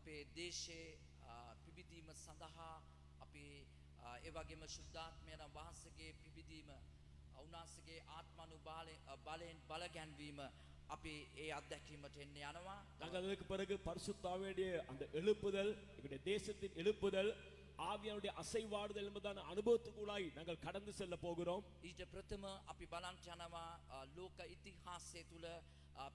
අපේ දේශයේ පිබිදීම සඳහා අපි ඒ වගේම ශුද්ධාත්මයන් වහන්සේගේ පිබිදීම උන්වහන්සේගේ ආත්මානුබලයෙන් බලගැන්වීම අපි ඒ අත්දැකීමට එන්න යනවා. நாங்கள் அதற்கு பிறகு பரிசுத்தாவியுடைய அந்த எழுப்புதல் எங்களுடைய தேசத்தின் எழுப்புதல் ஆவியானுடைய அசைவாடுதல் என்பதான அனுபவத்துக்குள்ளாய் நாங்கள் கடந்து செல்ல போகிறோம். ඊට ප්‍රථම අපි බලන්න යනවා ලෝක ඉතිහාසය තුල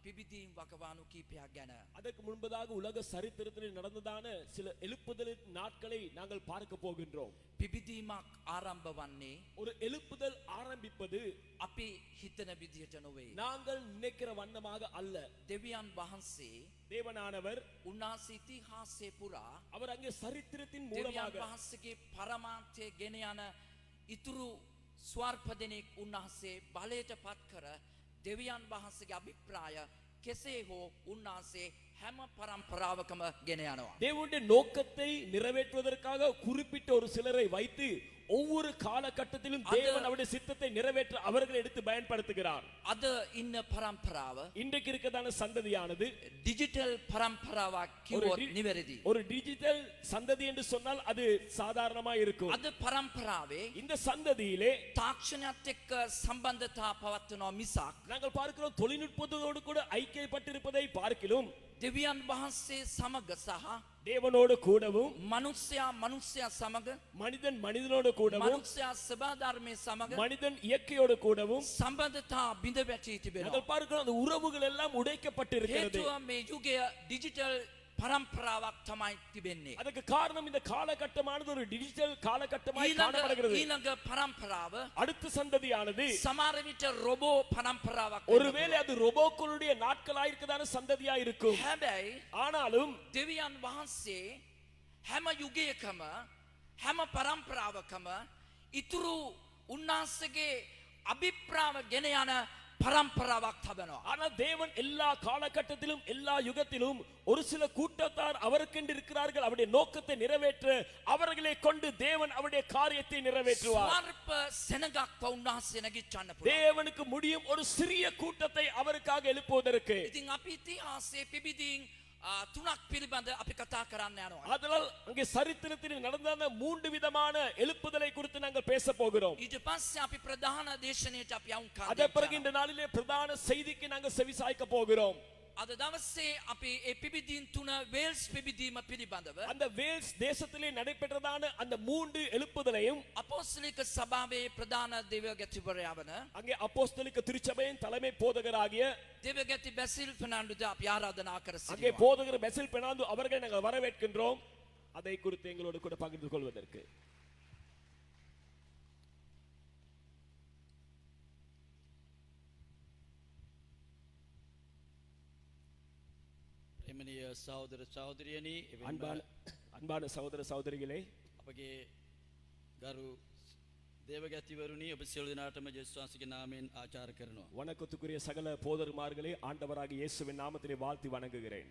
පිබිදීම් වකවානු කීපයක් ගැන. அதற்கு முன்பதாக உலக சரித்திரத்தில் நடந்ததான சில எழுப்புதலின் நாட்களை நாங்கள் பார்க்க போகின்றோம். පිබිදීමක් ආරම්භ වන්නේ ஒரு எழுப்புதல் ஆரம்பிப்பது අපි හිතන විදිහට නොවේ. நாங்கள் நினைக்கிற வண்ணமாக அல்ல. දෙවියන් වහන්සේ தேவனானவர் උන්වහන්සේ ඉතිහාසය පුරා அவர் அங்கே சரித்திரத்தின் දෙවියන් மூலமாக වහන්සේගේ පරමාර්ථය ගෙන යන ඉතුරු ස්වර්ප දෙනෙක් උන්වහන්සේ බලයට පත් කර දෙවියන් වහන්සේගේ අභිප්‍රාය කෙසේ හෝ උන්වහන්සේ හැම පරම්පරාවකම ගෙන යනවා. தேவனுடைய நோக்கத்தை நிறைவேற்றுவதற்காக குறிப்பிட்ட ஒரு சிலரை வைத்து ஒவ்வொரு காலகட்டத்திலும் தேவன் அவருடைய சித்தத்தை நிறைவேற்ற அவர்களை எடுத்து பயன்படுத்துகிறார். අද ඉන්න පරම්පරාව இன்றைக்கு இருக்கதான சந்ததியானது ඩිජිටල් පරම්පරාවක් කිව්වොත් නිවැරදි. ஒரு டிஜிட்டல் சந்ததி என்று சொன்னால் அது சாதாரணமா இருக்கும். අද පරම්පරාවේ இந்த சந்ததியிலே තාක්ෂණයත් එක්ක සම්බන්ධතා පවත්වනවා මිසක් நாங்கள் பார்க்கிறோம் தொழில்நுட்பத்தோடு கூட ஐக்கியப்பட்டிருப்பதை பார்க்கிலும் දෙවියන් වහන්සේ සමග සහ தேவனோடு கூடவும் මනුෂ්‍යයා සමග மனிதன் மனிதனோடு கூடவும் මනුෂ්‍යයා සබාධර්මයේ සමග மனிதன் இயற்கையோடு கூடவும் සම්බන්ධතා බිඳ වැටී තිබෙනවා. நாங்கள் பார்க்கிறோம் அந்த உறவுகள் எல்லாம் உடைக்கப்பட்டிருக்கிறது. හේතුව මේ යුගය ඩිජිටල් පරම්පරාවක් තමයි තිබෙන්නේ. அதுக்கு காரணம் இந்த காலகட்டமானது ஒரு டிஜிட்டல் காலகட்டமாய் காணப்படுகிறது. ඊළඟ පරම්පරාව அடுத்த சந்ததியானது සමහර විට රොබෝ පරම්පරාවක්. ஒருவேளை அது ரோபோக்களுடைய நாட்களாய் இருக்கதான சந்ததியா இருக்கும். හැබැයි ஆனாலும் දෙවියන් වහන්සේ හැම යුගයකම හැම පරම්පරාවකම ඉතුරු උන්වහන්සේගේ අභිප්‍රාය ගෙන යන பரம்பராවක් தබනවා. ஆனால் தேவன் எல்லா காலகட்டத்திலும் எல்லா யுகத்திலும் ஒரு சில கூட்டத்தார் அவருக்கென்று இருக்கிறார்கள். அவருடைய நோக்கத்தை நிறைவேற்ற அவர்களை கொண்டு தேவன் அவருடைய காரியத்தை நிறைவேற்றுவார். ස්වර්ප සෙනගක් වුණාසේ නැගිටන්න පුළුවන්. தேவனுக்கு முடியும் ஒரு சிறிய கூட்டத்தை அவருக்காக எழுப்புவதற்கு. ඉතින් අපි ඉතිහාසයේ පිබිදීන් තුනක් පිළිබඳ අපි කතා කරන්න යනවා. அதனால் அங்கே சரித்திரத்தில் நடந்த மூன்று விதமான எழுப்புதலை குறித்து நாங்கள் பேச போகிறோம். ඊට පස්සේ අපි ප්‍රධාන දේශනාවට අපි යවුම් කරනවා. அதே பிறகு இந்த நாளிலே பிரதான செய்திக்கு நாங்கள் செவிசாய்க்க போகிறோம். අද දවසේ අපි ඒ පිබිදීන් තුන වේල්ස් පිබිදීම පිළිබඳව அந்த வேல்ஸ் தேசத்திலே நடைபெற்றதான அந்த மூன்று எழுப்புதலையும் අපෝස්තලික සභාවේ ප්‍රධාන දේවගතිවරයා වන அங்கே அப்போஸ்தலிක திருச்சபையின் தலைமை போதகராகிய දේවගති බැසිල් ෆර්නෑන්ඩෝද අපි ආරාධනා කර அங்கே සිටිනවා. போதகர் பெசில் பெர்னாண்டோ அவர்களை நாங்கள் வரவேற்கின்றோம். அதை குறித்து எங்களோடு கூட பகிர்ந்து கொள்வதற்கு. එමනිය සහෝදර සහෝදරියනි அன்பான சகோதர சகோதரிகளே, අපගේ ගරු දේවගැතිවරුනි ඔබ සියලු දෙනාටම ජේසුස් වහන්සේගේ නාමයෙන් ආචාර කරනවා. வணக்கத்துக்குரிய சகல போதகர்மார்களே, ஆண்டவராகிய இயேசுவின் நாமத்திலே வாழ்த்தி வணங்குகிறேன்.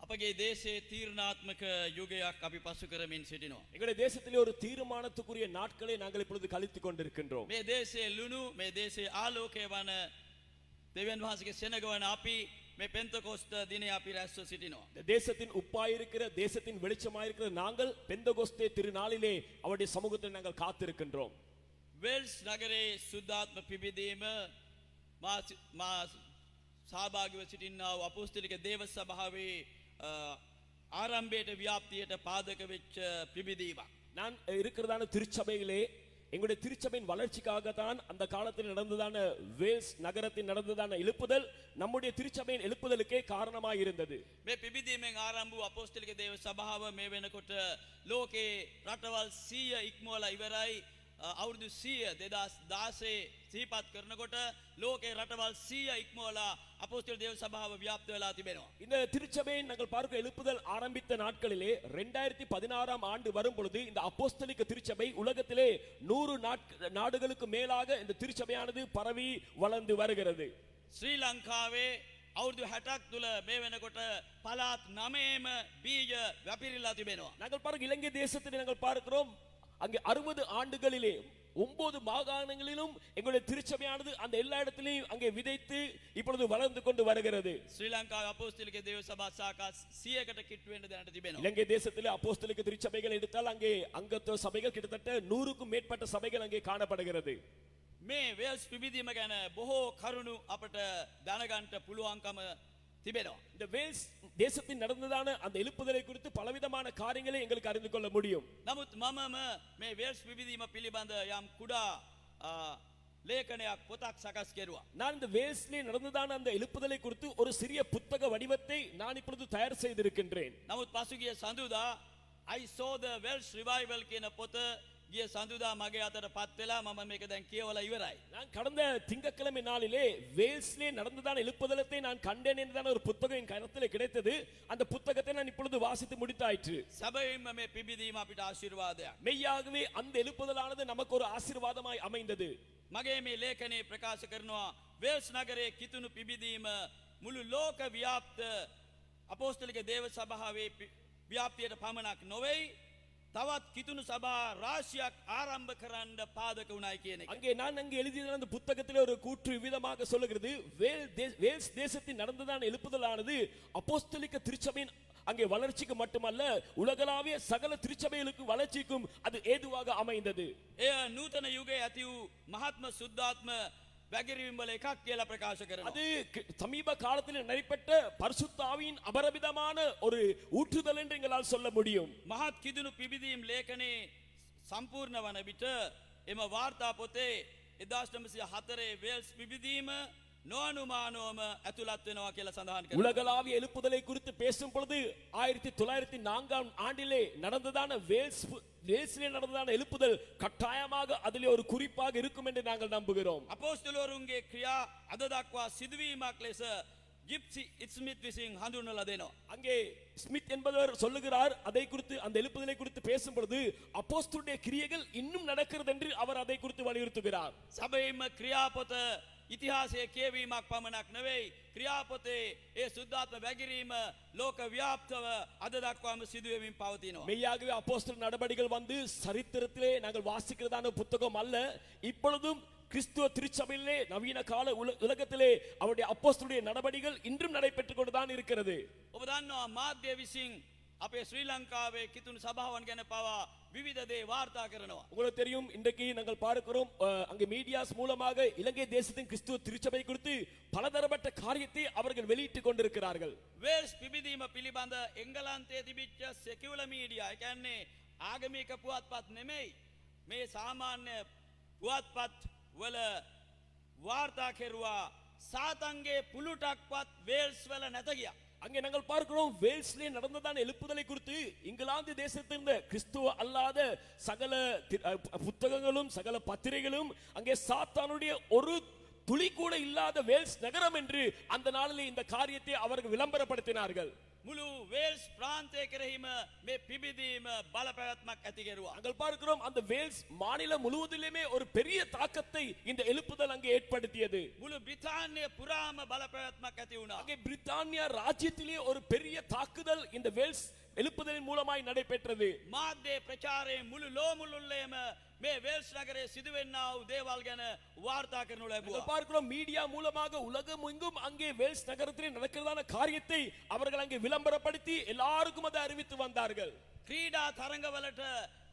අපගේ දේශයේ තීරණාත්මක යුගයක් අපි පසු කරමින් සිටිනවා. எங்களுடைய தேசத்திலே ஒரு தீர்மானத்துக்குரிய நாட்களை நாங்கள் இப்பொழுது கழித்துக் கொண்டிருக்கின்றோம். මේ දේශයේ ලුණු මේ දේශයේ ආලෝකය වන දෙවියන් වහන්සේගේ සෙනග වන අපි මේ පෙන්තකොස්ත දිනේ අපි රැස්ව සිටිනවා. இந்த தேசத்தின் உப்பாயிருக்கிற தேசத்தின் வெளிச்சமாயிருக்கிற நாங்கள் பெந்தகோஸ்தே திருநாளிலே அவருடைய சமூகத்தில் நாங்கள் காத்திருக்கின்றோம். වෙල්ස් නගරේ සුද්ධාත්ම පිබිදීම මා සහභාගීව සිටිනා වූ අපොස්තලික දේව සභාවේ ආරම්භයට ව්‍යාප්තියට පාදක වෙච්ච පිබිදීමක්. நான் இருக்கிறதான திருச்சபையிலே எங்களுடைய திருச்சபையின் வளர்ச்சிக்காகத்தான் அந்த காலத்தில் நடந்ததான வேல்ஸ் நகரத்தில் நடந்ததான எழுப்புதல் நம்முடைய திருச்சபையின் எழுப்புதலுக்கே காரணமாக இருந்தது. මේ පිබිදීමෙන් ආරම්භ වූ අපොස්තලික දේව සභාව මේ වෙනකොට ලෝකේ රටවල් 100 ඉක්මවලා ඉවරයි. අවුරුදු 100 2016 සිහිපත් කරනකොට ලෝකේ රටවල් 100 ඉක්මවලා අපොස්තල දේව සභාව ව්‍යාප්ත වෙලා තිබෙනවා. இந்த திருச்சபையை நாங்கள் பார்க்க எழுப்புதல் ஆரம்பித்த நாட்களிலே 2016 ஆண்டு வரும் பொழுது இந்த அப்போஸ்தலிக திருச்சபை உலகத்திலே 100 நாடுகளுக்கு மேலாக இந்த திருச்சபையானது பரவி வளர்ந்து வருகிறது. ශ්‍රී ලංකාවේ අවුරුදු 60ක් තුල මේ වෙනකොට පළාත් 9ම බීජ වැපිරිලා තිබෙනවා. நாங்கள் பார்க்க இலங்கை தேசத்தில் நாங்கள் பார்க்கிறோம் அங்கே 60 ஆண்டுகளிலே 9 மாகாணங்களிலும் எங்களுடைய திருச்சபையானது அந்த எல்லா இடத்திலையும் அங்கே விதைத்து இப்பொழுது வளர்ந்து கொண்டு வருகிறது. ශ්‍රී ලංකාවේ අපෝස්තලික දේව සභා ශාඛා 100කට කිට්ටු වෙන්න දැනට තිබෙනවා. இலங்கை தேசத்திலே அப்போஸ்தலிක திருச்சபைகள் எடுத்தால் அங்கே அங்கத்துவ சபைகள் கிட்டத்தட்ட 100க்கும் மேற்பட்ட சபைகள் அங்கே காணப்படுகிறது. මේ වේල්ස් පිබිදීම ගැන බොහෝ කරුණු අපට දැනගන්න පුළුවන්කම තිබෙනවා. இந்த வேல்ஸ் தேசத்தில் நடந்ததான அந்த எழுப்புதலை குறித்து பலவிதமான காரியங்களை எங்களுக்கு அறிந்து கொள்ள முடியும். නමුත් මමම මේ වේල්ස් පිබිදීම පිළිබඳ යම් කුඩා லேಖනයක් පොතක් සකස් කෙරුවා. நான் இந்த வேல்ஸ்லே நடந்ததான அந்த எழுப்புதலை குறித்து ஒரு சிறிய புத்தக வடிவத்தை நான் இப்பொழுது தயார் செய்திருக்கின்றேன். නමුත් පසුගිය සඳුදා I saw the Welsh revival කියන පොත ගිය සඳුදා මගේ අතට පත් වෙලා මම මේක දැන් කියවලා ඉවරයි. நான் கடந்த திங்கட்கிழமை நாளிலே வேல்ஸ்லே நடந்ததான எழுப்புதலத்தை நான் கண்டேன் என்றதான ஒரு புத்தகம் என் கரத்திலே கிடைத்தது. அந்த புத்தகத்தை நான் இப்பொழுது வாசித்து முடித்தாயிற்று. සැබවින්ම මේ පිබිදීම අපිට ආශිර්වාදයක්. மெய்யாகவே அந்த எழுப்புதலானது நமக்கு ஒரு ஆசீர்வாதமாய் அமைந்தது. මගේ මේ ලේඛනයේ ප්‍රකාශ කරනවා වේල්ස් නගරයේ කිතුණු පිබිදීම මුළු ලෝක ව්‍යාප්ත අපෝස්තලික දේව සභාවේ ව්‍යාප්තියට පමණක් නොවේයි තවත් කිතුණු සභා රාශියක් ආරම්භ කරන්න පාදක වුණයි කියන එක. அங்கே நான் அங்கே எழுதின அந்த புத்தகத்திலே ஒரு கூற்று விதமாக சொல்லுகிறது வேல்ஸ் தேசத்தில் நடந்ததான எழுப்புதலானது அப்போஸ்தலிக திருச்சபையின் அங்கே வளர்ச்சிக்கு மட்டுமல்ல உலகளாவிய சகல திருச்சபைகளுக்கு வளர்ச்சிக்கும் அது ஏதுவாக அமைந்தது. එය නූතන යුගයේ ඇති වූ මහත්ම සුද්ධාත්ම වැගිරීම් වල එකක් කියලා ප්‍රකාශ කරනවා. அது சமீப காலத்தில் நடைபெற்ற பரிசுத்த ஆவியின் அபரிமிதமான ஒரு ஊற்றுதல் என்று எங்களால் சொல்ல முடியும். මහත් කිදුණු පිබිදීම් ලේඛනයේ සම්පූර්ණ වන විට එම වාර්තා පොතේ 1904 වේල්ස් පිබිදීම නොඅනුමානවම ඇතුළත් වෙනවා කියලා සඳහන් කරනවා. உலகளாவிய எழுப்புதலை குறித்து பேசும் பொழுது 1904ஆம் ஆண்டிலே நடந்ததான வேல்ஸ்லே நடந்ததான எழுப்புதல் கட்டாயமாக அதிலே ஒரு குறிப்பாக இருக்கும் என்று நாங்கள் நம்புகிறோம். අපෝස්තලවරුන්ගේ ක්‍රියා අද දක්වා සිදුවීමක් ලෙස ජිප්සි ස්මිත් විසින් හඳුන්වලා දෙනවා. அங்கே ஸ்மித் என்பவர் சொல்லுகிறார் அதை குறித்து அந்த எழுப்புதலை குறித்து பேசும் பொழுது அப்போஸ்தலருடைய கிரியைகள் இன்னும் நடக்கிறது என்று அவர் அதை குறித்து வலியுறுத்துகிறார். සැබවින්ම ක්‍රියාපොත ඉතිහාසයේ කියවීමක් පමණක් නෙවෙයි ක්‍රියාපොතේ ඒ සුද්ධාත්ම වැගිරීම ලෝක ව්‍යාප්තව අද දක්වාම සිදුවෙමින් පවතිනවා. மெய்யாகவே அப்போஸ்தலர் நடபடிகள் வந்து சரித்திரத்திலே நாங்கள் வாசிக்கிறதான புத்தகம் அல்ல, இப்பொழுதும் கிறிஸ்துவ திருச்சபையிலே நவீன கால உலகத்திலே அவருடைய அப்போஸ்தலருடைய நடபடிகள் இன்றும் நடைபெற்றுக் கொண்டுதான் இருக்கிறது. ඔබ දන්නවා මාධ්‍ය විසින් අපේ ශ්‍රී ලංකාවේ කිතුණු සභාවන් ගැන පවා විවිධ දේ වාර්තා කරනවා. உங்களுக்கு தெரியும் இன்றைக்கு நாங்கள் பார்க்கிறோம் அங்கே மீடியாஸ் மூலமாக இலங்கை தேசத்தின் கிறிஸ்துவ திருச்சபை குறித்து பலதரப்பட்ட காரியத்தை அவர்கள் வெளியிட்டுக் கொண்டிருக்கிறார்கள். වේල්ස් පිබිදීම පිළිබඳ එංගලන්තයේ තිබිච්ච සෙකියුලර් මීඩියා ඒ කියන්නේ ආගමික පුවත්පත් නෙමෙයි මේ සාමාන්‍ය පුවත්පත් වල වාර්තා කෙරුවා සාතන්ගේ පුලුටක්වත් වේල්ස් වල නැත ගියා. அங்கே நாங்கள் பார்க்கிறோம் வேல்ஸ்லே நடந்ததான எழுப்புதலை குறித்து இங்கிலாந்து தேசத்திலிருந்த கிறிஸ்துவ அல்லாத சகல புத்தகங்களும் சகல பத்திரிகைகளும் அங்கே சாத்தானுடைய ஒரு துளி கூட இல்லாத வேல்ஸ் நகரம் என்று அந்த நாளிலே இந்த காரியத்தை அவர்கள் விளம்பரப்படுத்தினார்கள். මුළු වේල්ස් ප්‍රාන්තය කෙරෙහිම මේ පිබිදීම බලපැවැත්මක් ඇති කෙරුවා. நாங்கள் பார்க்கிறோம் அந்த வேல்ஸ் மாநிலம் முழுவதிலுமே ஒரு பெரிய தாக்கத்தை இந்த எழுப்புதல் அங்கே ஏற்படுத்தியது. මුළු බ්‍රිතාන්‍ය පුරාම බලපැවැත්මක් ඇති වුණා. அங்கே பிரித்தானியா ராஜ்யத்திலே ஒரு பெரிய தாக்குதல் இந்த வேல்ஸ் எழுப்புதலின் மூலமாய் நடைபெற்றது. මාධ්‍ය ප්‍රචාරයේ මුළු ලෝමුළුල්ලේම මේ වේල්ස් නගරයේ සිදුවෙන්නා වූ දේවල් ගැන වාර්තා කරනු ලැබුවා. பார்க்கிறோம் மீடியா மூலமாக உலகம் எங்கும் அங்கே வேல்ஸ் நகரத்திலே நடக்கிறதான காரியத்தை அவர்கள் அங்கே விளம்பரப்படுத்தி எல்லாருக்கும் அதை அறிவித்து வந்தார்கள். ක්‍රීඩා තරඟවලට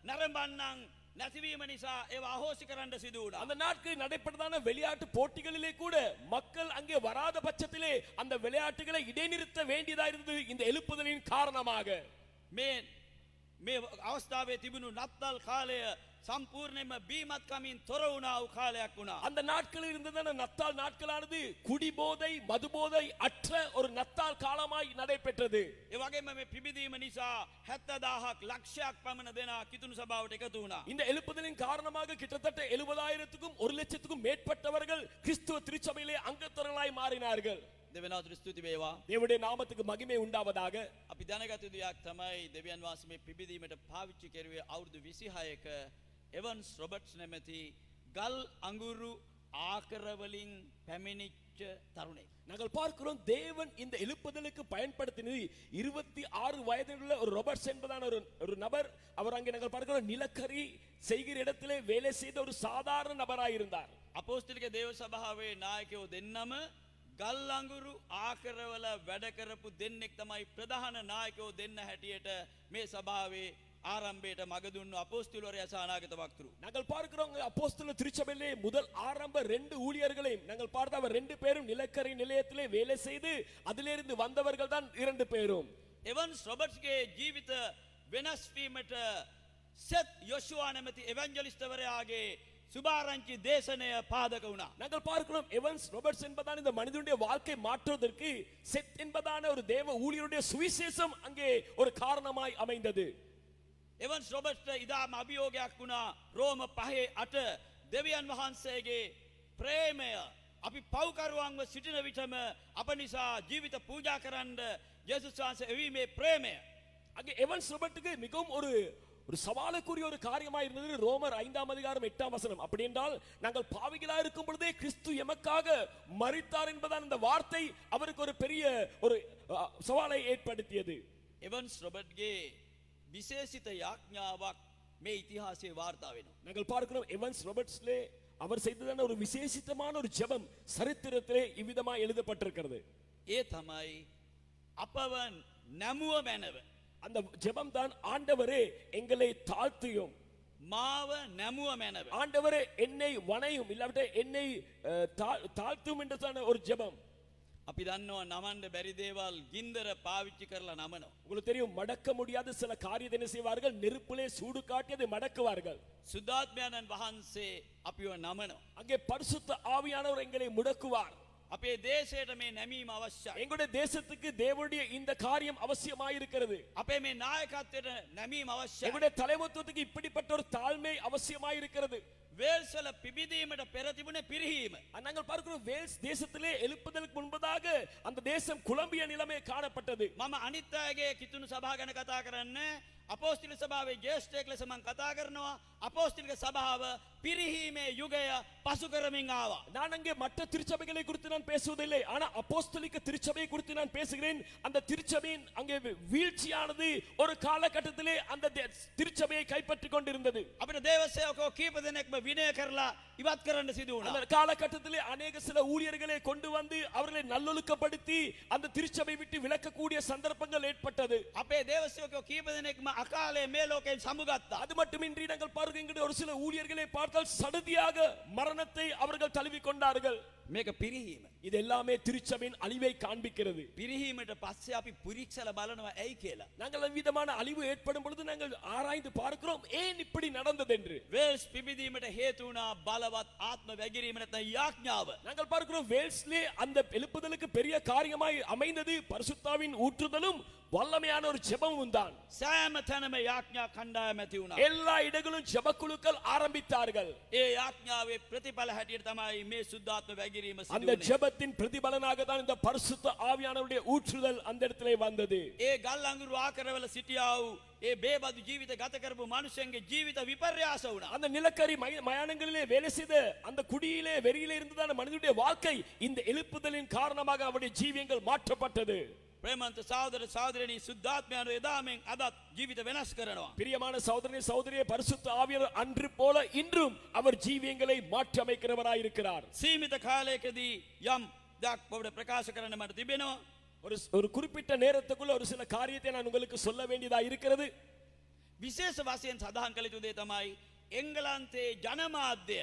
නරඹන්නන් නැතිවීම නිසා ඒවා අහෝසි කරන්න සිදු වුණා. அந்த நாட்களில் நடைபெற்றதான விளையாட்டு போட்டிகளிலே கூட மக்கள் அங்கே வராத பட்சத்திலே அந்த விளையாட்டுகளை இடைநிறுத்த வேண்டியதா இருந்தது இந்த எழுப்புதலின் காரணமாக. මේ අවස්ථාවේ තිබුණු නත්තල් කාලය සම්පූර්ණයෙන්ම බීමත් කමින් තොර වුණා වූ කාලයක් වුණා. அந்த நாட்களில் இருந்ததான நத்தால் நாட்களானது குடிபோதை மதுபோதை அற்ற ஒரு நத்தால் காலமாய் நடைபெற்றது. ඒ වගේම මේ පිබිදීම නිසා 70000ක් ලක්ෂයක් පමණ දෙනා කිතුණු සභාවට එකතු වුණා. இந்த எழுப்புதலின் காரணமாக கிட்டத்தட்ட 70,000க்கும் 1,00,000க்கும் மேற்பட்டவர்கள் கிறிஸ்துவ திருச்சபையிலே அங்கத்தவர்களாய் மாறினார்கள். දෙවියන්ට ස්තුති වේවා. தேவனுடைய நாமத்துக்கு மகிமை உண்டாவதாக. අපි දැනගත යුතු දෙයක් තමයි දෙවියන් වහන්සේ මේ පිබිදීමට පාවිච්චි කරුවේ අවුරුදු 26ක එවන්ස් රොබර්ට්ස් නැමැති ගල් අඟුරු ආකර වලින් පැමිණිච්ච වෙච්ච තරුණෙක්. நாங்கள் பார்க்கிறோம் தேவன் இந்த எழுப்புதலுக்கு பயன்படுத்தினது 26 வயதுள்ள ஒரு ராபர்ட்ஸ் என்பதான ஒரு நபர். அவர் அங்கே நாங்கள் பார்க்கிறோம் நிலக்கரி செய்கிற இடத்திலே வேலை செய்த ஒரு சாதாரண நபராய் இருந்தார். අපෝස්තලික දේව සභාවේ නායකයෝ දෙන්නම ගල් අඟුරු ආකරවල වැඩ කරපු දෙන්නෙක් තමයි ප්‍රධාන නායකයෝ දෙන්න හැටියට මේ සභාවේ ආරම්භයට මඟ දුන්නු අපෝස්තලවරයා සහ අනාගත වක්තෘ. நாங்கள் பார்க்கிறோம் அப்போஸ்தல திருச்சபையிலே முதல் ஆரம்ப 2 ஊழியர்களையும் நாங்கள் பார்த்த அவர் 2 பேரும் நிலக்கரி நிலையத்திலே வேலை செய்து அதிலிருந்து வந்தவர்கள் தான் 2 பேரும். එවන්ස් රොබර්ට්ගේ ජීවිත වෙනස් වීමට සෙත් යොෂුවා නැමැති එවැන්ජලිස්ටවරයාගේ சுபாரஞ்சி தேசனைய பாதக உணா. நாங்கள் பார்க்கிறோம் எவன்ஸ் ராபர்ட்ஸ் என்பதான இந்த மனிதனுடைய வாழ்க்கை மாற்றுவதற்கு செத் என்பதான ஒரு தேவ ஊழியருடைய சுவிசேஷம் அங்கே ஒரு காரணமாய் அமைந்தது. එවන්ස් රොබර්ට්ට ඉදාම අභියෝගයක් වුණා රෝම 5:8 දෙවියන් වහන්සේගේ ප්‍රේමය අපි පව්කරුවන්ව සිටින විටම අප නිසා ජීවිත පූජා කරන්න යේසුස් වහන්සේ එවීමේ ප්‍රේමය. அங்கே எவன்ஸ் ராபர்ட்டுக்கு மிகவும் ஒரு சவாலுக்குரிய ஒரு காரியமாக இருந்தது. ரோமர் 5ஆம் அதிகாரம் 8ஆம் வசனம். அப்படி என்றால் நாங்கள் பாவிகளாக இருக்கும் பொழுதே கிறிஸ்து எமக்காக மரித்தார் என்பதான அந்த வார்த்தை அவருக்கு ஒரு பெரிய ஒரு சவாலை ஏற்படுத்தியது. එවන්ස් රොබර්ට්ගේ විශේෂිත යාඥාවක් මේ ඉතිහාසයේ වාර්තා වෙනවා. நாங்கள் பார்க்கிறோம் எவன்ஸ் ராபர்ட்ஸ்லே அவர் செய்ததான ஒரு விசேஷித்தமான ஒரு ஜெபம் சரித்திரத்திலே இவ்விதமாக எழுதப்பட்டிருக்கிறது. ඒ තමයි අපව නැමුව මැනව. அந்த ஜெபம் தான் ஆண்டவரே எங்களை தாழ்த்தியும் මාව නැමුව මැනව. ஆண்டவரே என்னை வணையும் இல்லாவிட்ட என்னை தாழ்த்தும் என்றதான ஒரு ஜெபம். අපි දන්නවා නමන්න බැරි දේවල් ගින්දර පාවිච්චි කරලා නමනවා. உங்களுக்கு தெரியும் மடக்க முடியாத சில காரியத்தை என்ன செய்வார்கள், நெருப்பிலே சூடு காட்டி அதை மடக்குவார்கள். සුද්ධාත්මයන්න් වහන්සේ අපිව නමනවා. அங்கே பரிசுத்த ஆவியானவர் எங்களை முடக்குவார். අපේ දේශයට මේ නැමීම අවශ්‍යයි. எங்களுடைய தேசத்துக்கு தேவனுடைய இந்த காரியம் அவசியமாய் இருக்கிறது. අපේ මේ නායකත්වයට නැමීම අවශ්‍යයි. எங்களுடைய தலைமைத்துவத்துக்கு இப்படிப்பட்ட ஒரு தாழ்மை அவசியமாய் இருக்கிறது. වේල්ස් වල පිබිදීමට පෙර තිබුණේ පිරිහීම. நாங்கள் பார்க்கிறோம் வேல்ஸ் தேசத்திலே எழுப்புதலுக்கு முன்பதாக அந்த தேசம் குழம்பிய நிலைமை காணப்பட்டது. මම අනිත් අයගේ කිතුණු සභාව ගැන කතා කරන්නේ අපෝස්තලික සභාවේ ජේෂ්ඨයෙක් ලෙස මම කතා කරනවා. අපෝස්තලික සභාව පිරිහීමේ යුගය පසු කරමින් ආවා. நான் அங்கே மற்ற திருச்சபைகளை குறித்து நான் பேசுவதில்லை, ஆனா அப்போஸ்தலிக திருச்சபையை குறித்து நான் பேசுகிறேன். அந்த திருச்சபையின் அங்கே வீழ்ச்சியானது ஒரு காலகட்டத்திலே அந்த திருச்சபையை கைப்பற்றிக் கொண்டிருந்தது. අපිට දේව සේවකෝ කීප දෙනෙක්ම විනය කරලා ඉවත් කරන්න සිදු වුණා. அந்த காலகட்டத்திலே அநேக சில ஊழியர்களை கொண்டு வந்து அவர்களை நல்லொழுக்கப்படுத்தி அந்த திருச்சபை விட்டு விலக்கக்கூடிய சந்தர்ப்பங்கள் ஏற்பட்டது. අපේ දේව සේවකෝ කීප දෙනෙක්ම අකාලේ මේ ලෝකයෙන් සමුගත්තා. அது மட்டுமின்றி நாங்கள் பார்க்கின்ற ஒரு சில ஊழியர்களை பார்த்தால் சடுதியாக மரணத்தை அவர்கள் தழுவி கொண்டார்கள். මේක පිරිහීම. இது எல்லாமே திருச்சபையின் அழிவை காண்பிக்கிறது. පිරිහීමට පස්සේ අපි පුරික්සලා බලනවා ඇයි කියලා. நாங்கள் விதமான அழிவு ஏற்படும் பொழுது நாங்கள் ஆராய்ந்து பார்க்கிறோம் ஏன் இப்படி நடந்தது என்று. වේල්ස් පිබිදීමට හේතු වුණා බලවත් ආත්ම වැගිරීම නැත්නම් යාඥාව. நாங்கள் பார்க்கிறோம் வேல்ஸ்லே அந்த எழுப்புதலுக்கு பெரிய காரியமாய் அமைந்தது பரிசுத்தாவின் ஊற்றுதலும் வல்லமையான ஒரு ஜெபமும் தான். සෑම තැනම යාඥා කණ්ඩායම ඇති වුණා. எல்லா இடங்களும் ஜெபக்குழுக்கள் ஆரம்பித்தார்கள். ඒ යාඥාවේ ප්‍රතිඵල හැටියට තමයි මේ සුද්ධාත්ම වැගිරීම සිදු அந்த වුණේ. ஜெபத்தின் பிரதிபலனாக தான் இந்த பரிசுத்த ஆவியானவருடைய ஊற்றுதல் அந்த இடத்திலே வந்தது. ඒ ගල් අඟුරු ආකරවල සිටියා වූ ඒ බේබදු ජීවිත ගත කරපු මිනිසෙන්ගේ ජීවිත විපර්යාස වුණා. அந்த நிலக்கரி மயானங்களிலே வேலை செய்த அந்த குடியிலே வெறியிலே இருந்ததான மனிதனுடைய வாழ்க்கை இந்த எழுப்புதலின் காரணமாக அவருடைய ஜீவியங்கள் மாற்றப்பட்டது. ප්‍රේමන්ත සහෝදර සහෝදරනි සුද්ධාත්මයන් එදාමෙන් අදත් ජීවිත වෙනස් කරනවා. பிரியமான சகோதரனே சகோதரியே பரிசுத்த ஆவியானவர் அன்று போல இன்றும் அவர் ஜீவியங்களை மாற்றி அமைக்கிறவராய் இருக்கிறார். සීමිත කාලයකදී යම් දක් ඔබට ප්‍රකාශ කරන්න මට තිබෙනවා. ஒரு குறிப்பிட்ட நேரத்துக்குள்ள ஒரு சில காரியத்தை நான் உங்களுக்கு சொல்ல வேண்டியதா இருக்கிறது. විශේෂ වශයෙන් සඳහන් කළ යුතු දේ තමයි එංගලන්තයේ ජනමාධ්‍ය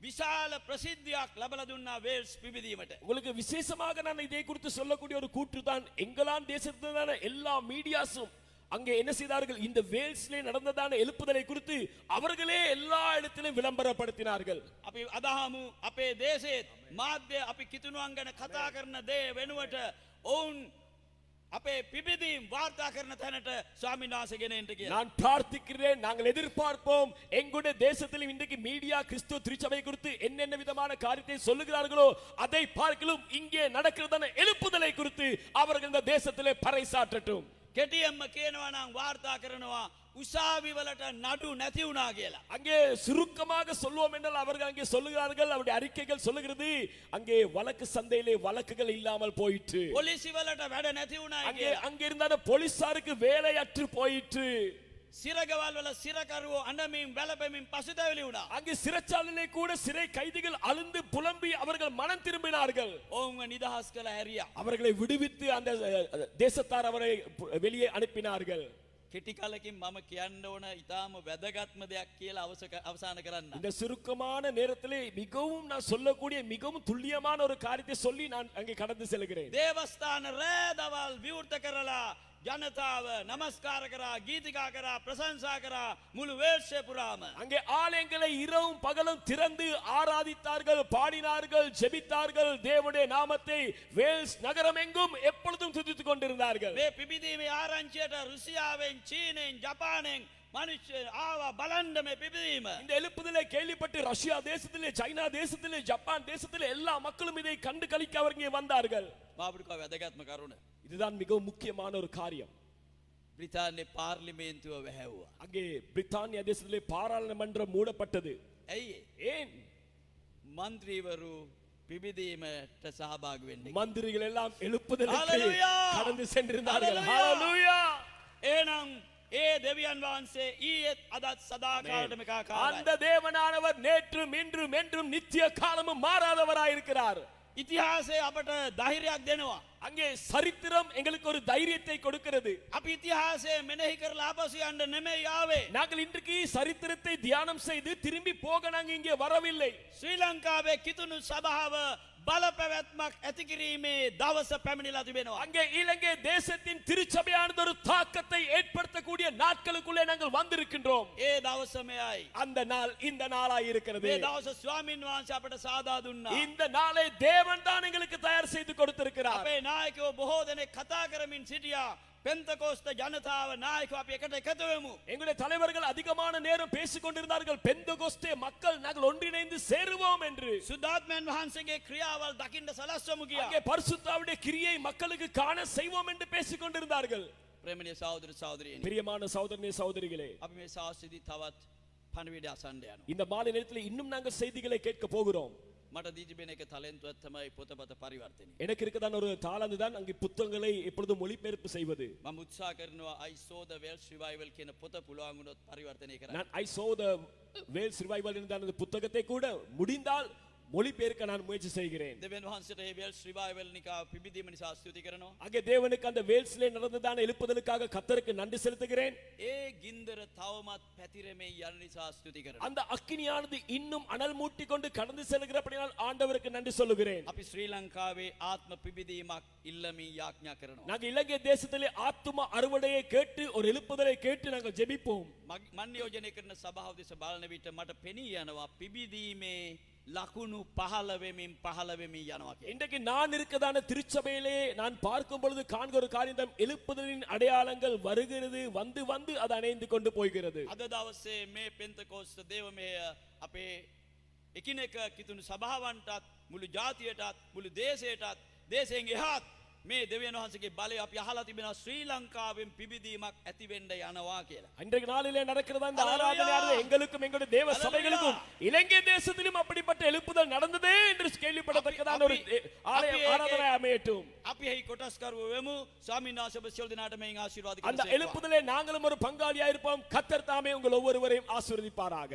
විශාල ප්‍රසිද්ධියක් ලබලා දුන්නා වේල්ස් පිබිදීමට. உங்களுக்கு விசேஷமாக நான் இதை குறித்து சொல்லக்கூடிய ஒரு கூற்று தான், இங்கிலாந்து தேசத்திலான எல்லா மீடியாஸும் அங்கே என்ன செய்தார்கள், இந்த வேல்ஸ்லே நடந்ததான எழுப்புதலை குறித்து அவர்களே எல்லா இடத்திலும் விளம்பரப்படுத்தினார்கள். අපි අදහමු අපේ දේශයේ මාධ්‍ය අපි කිතුණුවන් ගැන කතා කරන දේ වෙනුවට ඔවුන් අපේ පිබිදීම් වාර්තා කරන තැනට ස්වාමීන් වහන්සේ ගෙන එන්න කියලා. நான் பிரார்த்திக்கிறேன், நாங்கள் எதிர்பார்ப்போம் எங்களுடைய தேசத்தில் இன்றைக்கு மீடியா கிறிஸ்துவ திருச்சபை குறித்து என்னென்ன விதமான காரியத்தை சொல்லுகிறார்களோ அதை பார்க்கலும் இங்கே நடக்கிறதான எழுப்புதலை குறித்து அவர்கள் இந்த தேசத்திலே பறைசாற்றட்டும். කෙටියෙන්ම කියනවා නම් වාර්තා කරනවා උසාවි වලට නඩු නැති වුණා කියලා. அங்கே சுருக்கமாக சொல்லுவோம் என்றால் அவர்கள் அங்கே சொல்லுகிறார்கள், அவருடைய அறிக்கைகள் சொல்லுகிறது அங்கே வழக்கு சந்தையிலே வழக்குகள் இல்லாமல் போயிற்று. පොලිසි වලට වැඩ නැති වුණා அங்கே කියලා. அங்கே இருந்த அந்த போலீசாருக்கு வேலையற்று போயிற்று. සිරගවල් වල සිරකරුවෝ අඬමින් වැළපෙමින් පසුතැවිලි වුණා. அங்கே சிறைச்சாலையிலே கூட சிறை கைதிகள் அழுந்து புலம்பி அவர்கள் மனம் திரும்பினார்கள். ඔවුන්ව නිදහස් කළ හැරියා. அவர்களை விடுவித்து அந்த தேசத்தார் அவரை வெளியே அனுப்பினார்கள். කෙටි කලකින් මම කියන්න ඕන ඊටාම වැදගත්ම දෙයක් කියලා අවසාන කරන්න. இந்த சுருக்கமான நேரத்திலே மிகவும் நான் சொல்லக்கூடிய மிகவும் துல்லியமான ஒரு காரியத்தை சொல்லி நான் அங்கே கடந்து செல்கிறேன். දේවස්ථාන රෑදවල් විවෘත කරලා ජනතාව නමස්කාර කරා, ගීතිකා කරා, ප්‍රශංසා කරා මුළු වේල්සේ පුරාම. அங்கே ஆலயங்களை இரவும் பகலும் திறந்து ஆராதித்தார்கள், பாடினார்கள், ஜெபித்தார்கள், தேவனுடைய நாமத்தை வேல்ஸ் நகரம் எங்கும் எப்பொழுதும் துதித்துக் கொண்டிருந்தார்கள். මේ පිබිදීමේ ආරංචියට රුසියාවෙන්, චීනෙන්, ජපානෙන් මිනිස්සු ආවා බලන්න මේ පිබිදීම. இந்த எழுப்புதலை கேள்விப்பட்டு ரஷ்யா தேசத்திலே, சைனா தேசத்திலே, ஜப்பான் தேசத்திலே எல்லா மக்களும் இதை கண்டு களிக்க அவர் இங்கே வந்தார்கள். මාබුරුකා වැදගත්ම කරුණ. இதுதான் மிகவும் முக்கியமான ஒரு காரியம். බ්‍රිතාන්‍ය පාර්ලිමේන්තුව වැහැව්වා. அங்கே பிரித்தானியா தேசத்திலே பாராளுமன்றம் மூடப்பட்டது. ඇයි ஏன்? මන්ත්‍රීවරු පිබිදීමට සහභාගී වෙන්නේ? மந்திரிகள் எல்லாம் எழுப்புதலுக்கு ஹalleluya! கடந்து சென்றிருந்தார்கள். ஹalleluya! ஹalleluya! එහෙනම් ඒ දෙවියන් වහන්සේ ඊයේත් අදත් සදාකාලටම කාකාරයි. அந்த தேவனானவர் நேற்றும் இன்றும் என்றும் நித்திய காலமும் மாறாதவராயிருக்கிறார். ඉතිහාසය අපට ධෛර්යයක් දෙනවා. அங்கே சரித்திரம் எங்களுக்கு ஒரு தைரியத்தை கொடுக்கிறது. අපි ඉතිහාසය මෙනෙහි කරලා ආපසු යන්න නෙමෙයි ආවේ. நாங்கள் இன்றைக்கு சரித்திரத்தை தியானம் செய்து திரும்பி போக நாங்கள் இங்கே வரவில்லை. ශ්‍රී ලංකාවේ කිතුණු සභාව බලපැවැත්මක් ඇති කිරීමේ දවස පැමිණිලා තිබෙනවා. அங்கே இலங்கை தேசத்தின் திருச்சபையானது ஒரு தாக்கத்தை ஏற்படுத்தக்கூடிய நாட்களுக்குள்ளே நாங்கள் வந்திருக்கின்றோம். ඒ දවස මෙයයි. அந்த நாள் இந்த நாளாய் இருக்கிறது. මේ දවස ස්වාමින් වහන්සේ අපට සාදා දුන්නා. இந்த நாளை தேவன் தான் எங்களுக்கு தயார் செய்து கொடுத்திருக்கிறார். අපේ නායකයෝ බොහෝ දෙනෙක් කතා කරමින් සිටියා. பெந்தகோஸ்த ஜனதாව නායකව අපි එකට එකතු වෙමු. எங்களுடைய தலைவர்கள் அதிகமான நேரம் பேசிக் கொண்டிருந்தார்கள், பெந்தகோஸ்தே மக்கள் நாங்கள் ஒன்றிணைந்து சேருவோம் என்று. සුද්ධාත්මයන් වහන්සේගේ ක්‍රියාවල් දකින්න සලස්වමු කියා. அங்கே பரிசுத்தாவுடைய கிரியை மக்களுக்கு காண செய்வோம் என்று பேசிக் கொண்டிருந்தார்கள். ප්‍රේමණීය සහෝදර සහෝදරියනි, பிரியமான சகோதரனே சகோதரிகளே, අපි මේ සාස්ත්‍රදී තවත් පණිවිඩ අසන්න යනවා. இந்த மாலை நேரத்தில் இன்னும் நாங்கள் செய்திகளை கேட்க போகிறோம். මට දී තිබෙන එක ටැලන්ට්වත් තමයි පොතපත පරිවර්තනය. எனக்கு இருக்கதான் ஒரு தாளந்து தான் அங்கே புத்தகங்களை எப்பொழுதும் மொழிபெயர்ப்பு செய்வது. මම උත්සාහ කරනවා I saw the Welsh revival කියන පොත පුළුවන් වුණොත් පරිවර්තනය කරන්න. நான் I saw the Wales revival என்ற அந்த புத்தகத்தை கூட முடிந்தால் மொழிபெயர்க்க நான் முயற்சி செய்கிறேன். දෙවියන් වහන්සේට මේ Welsh revival නිකා පිබිදීම නිසා ස්තුති කරනවා. அங்கே தேவனுக்கு அந்த வேல்ஸ்லே நடந்ததான எழுப்புதலுக்காக கர்த்தருக்கு நன்றி செலுத்துகிறேன். ඒ ගින්දර තවමත් පැතිරෙමින් යන නිසා ස්තුති කරනවා. அந்த அக்கினியானது இன்னும் அனல் மூட்டி கொண்டு கடந்து செல்கிறபடியால் ஆண்டவருக்கு நன்றி சொல்லுகிறேன். අපි ශ්‍රී ලංකාවේ ආත්ම පිබිදීමක් ඉල්ලමින් යාඥා කරනවා. நாங்கள் இலங்கை தேசத்திலே ஆத்தும அறுவடையை கேட்டு ஒரு எழுப்புதலை கேட்டு நாங்கள் ஜெபிப்போம். මන් නියෝජනය කරන සභාව දෙස බලන විට මට පෙනී යනවා පිබිදීමේ ලකුණු 15 වෙමින් යනවා කියලා. இன்றைக்கு நான் இருக்கதான திருச்சபையிலே நான் பார்க்கும் பொழுது காண்கிற ஒரு காரியம், எழுப்புதலின் அடையாளங்கள் வருகிறது, வந்து வந்து அது அணைந்து கொண்டு போகிறது. අද දවසේ මේ පෙන්තකෝස්ත දේවමය අපේ එකිනෙක කිතුණු සභාවන්ටත් මුළු ජාතියටත් මුළු දේශයටත් දේශයෙන් එහාත් මේ දෙවියන් වහන්සේගේ බලය අපි අහලා තිබෙනවා ශ්‍රී ලංකාවෙන් පිබිදීමක් ඇති වෙන්න යනවා කියලා. இன்றைக்கு நாளிலே நடக்கிறதா இந்த ஆராதனையானது எங்களுக்கும் எங்களுடைய தேவ சபைகளுக்கும் இலங்கை தேசத்திலும் அப்படிப்பட்ட எழுப்புதல் நடந்ததே என்று கேள்விப்படத்தக்கதான ஒரு ஆராதனை அமையட்டும். අපි එහි කොටස්කරුවෝ වෙමු. ස්වාමීන් වහන්සේ ඔබ සියලු දෙනාට මෙන් ආශිර්වාද அந்த කරනවා. எழுப்புதலே நாங்களும் ஒரு பங்காளியா இருப்போம். கர்த்தர் தாமே உங்கள் ஒவ்வொருவரையும் ஆசீர்வதிப்பாராக.